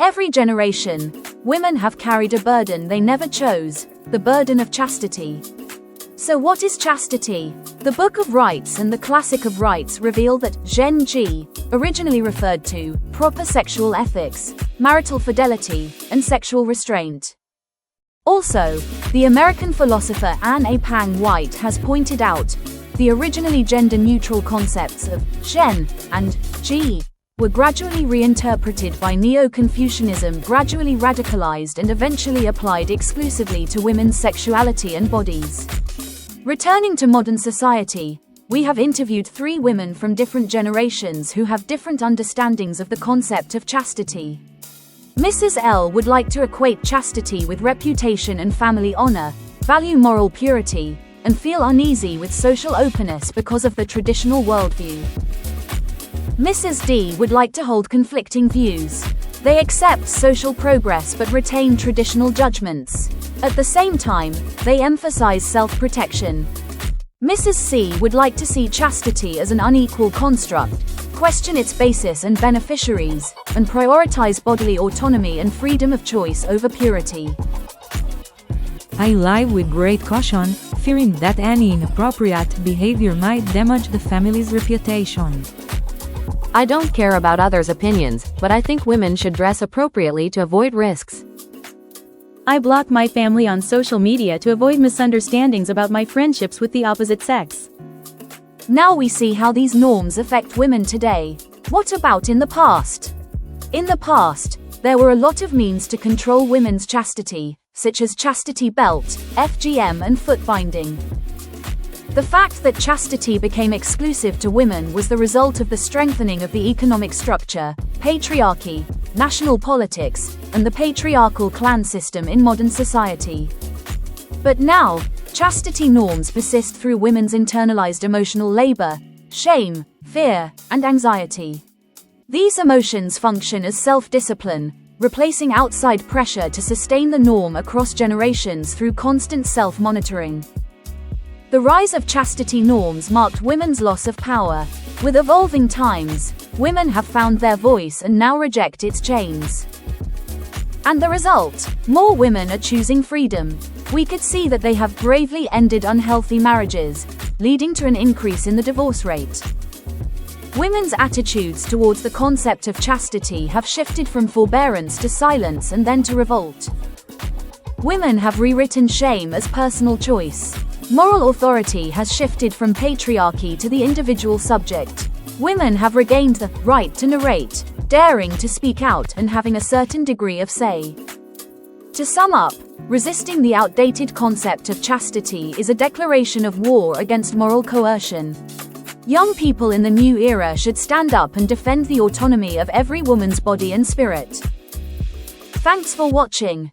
every generation, women have carried a burden they never chose, the burden of chastity. So what is chastity? The Book of Rites and the Classic of Rites reveal that chenji, originally referred to proper sexual ethics, marital fidelity, and sexual restraint. Also, the American philosopher Anne A. Pang White has pointed out, the originally gender-neutral concepts of shen and ji were gradually reinterpreted by Neo-Confucianism, gradually radicalized and eventually applied exclusively to women's sexuality and bodies. Returning to modern society, we have interviewed 3 women from different generations who have different understandings of the concept of chastity. Mrs. L would like to equate chastity with reputation and family honor, value moral purity, and feel uneasy with social openness because of the traditional worldview. Mrs. D would like to hold conflicting views. They accept social progress but retain traditional judgments. At the same time, they emphasize self-protection. Mrs. C would like to see chastity as an unequal construct, question its basis and beneficiaries, and prioritize bodily autonomy and freedom of choice over purity. I live with great caution, fearing that any inappropriate behavior might damage the family's reputation. I don't care about others' opinions, but I think women should dress appropriately to avoid risks. I block my family on social media to avoid misunderstandings about my friendships with the opposite sex. Now we see how these norms affect women today. What about in the past? In the past, there were a lot of means to control women's chastity, such as chastity belt, FGM, and foot binding. The fact that chastity became exclusive to women was the result of the strengthening of the economic structure, patriarchy, national politics, and the patriarchal clan system in modern society. But now, chastity norms persist through women's internalized emotional labor, shame, fear, and anxiety. These emotions function as self-discipline, replacing outside pressure to sustain the norm across generations through constant self-monitoring. The rise of chastity norms marked women's loss of power. With evolving times, women have found their voice and now reject its chains. And the result? More women are choosing freedom. We could see that they have bravely ended unhealthy marriages, leading to an increase in the divorce rate. Women's attitudes towards the concept of chastity have shifted from forbearance to silence and then to revolt. Women have rewritten shame as personal choice. Moral authority has shifted from patriarchy to the individual subject. Women have regained the right to narrate, daring to speak out, and having a certain degree of say. To sum up, resisting the outdated concept of chastity is a declaration of war against moral coercion. Young people in the new era should stand up and defend the autonomy of every woman's body and spirit. Thanks for watching.